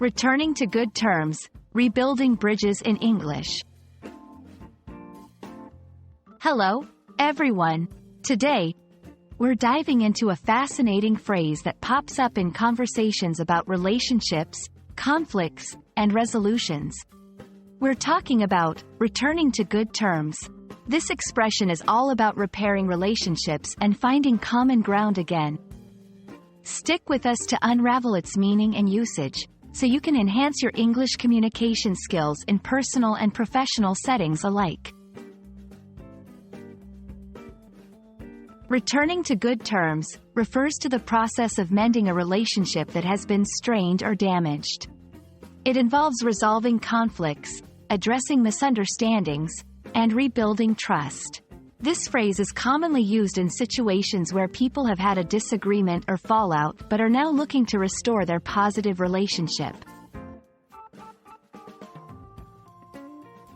Returning to good terms, rebuilding bridges in English. Hello, everyone. Today, we're diving into a fascinating phrase that pops up in conversations about relationships, conflicts, and resolutions. We're talking about returning to good terms. This expression is all about repairing relationships and finding common ground again. Stick with us to unravel its meaning and usage, so you can enhance your English communication skills in personal and professional settings alike. Returning to good terms refers to the process of mending a relationship that has been strained or damaged. It involves resolving conflicts, addressing misunderstandings, and rebuilding trust. This phrase is commonly used in situations where people have had a disagreement or fallout but are now looking to restore their positive relationship.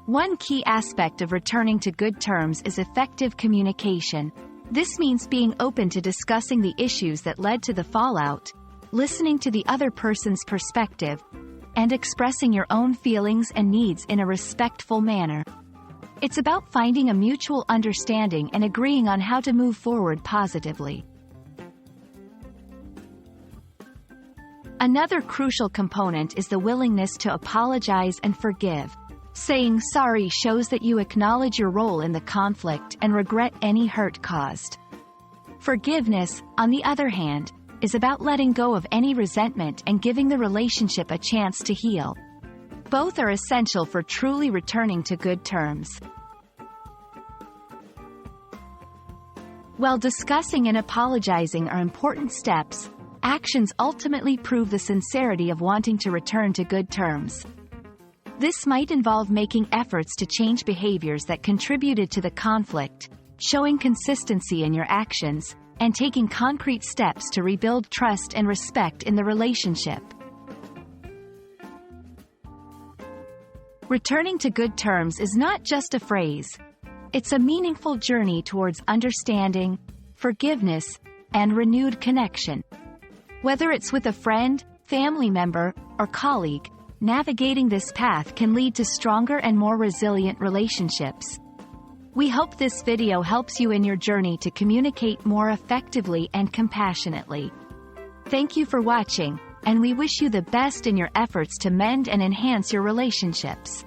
One key aspect of returning to good terms is effective communication. This means being open to discussing the issues that led to the fallout, listening to the other person's perspective, and expressing your own feelings and needs in a respectful manner. It's about finding a mutual understanding and agreeing on how to move forward positively. Another crucial component is the willingness to apologize and forgive. Saying sorry shows that you acknowledge your role in the conflict and regret any hurt caused. Forgiveness, on the other hand, is about letting go of any resentment and giving the relationship a chance to heal. Both are essential for truly returning to good terms. While discussing and apologizing are important steps, actions ultimately prove the sincerity of wanting to return to good terms. This might involve making efforts to change behaviors that contributed to the conflict, showing consistency in your actions, and taking concrete steps to rebuild trust and respect in the relationship. Returning to good terms is not just a phrase. It's a meaningful journey towards understanding, forgiveness, and renewed connection. Whether it's with a friend, family member, or colleague, navigating this path can lead to stronger and more resilient relationships. We hope this video helps you in your journey to communicate more effectively and compassionately. Thank you for watching, and we wish you the best in your efforts to mend and enhance your relationships.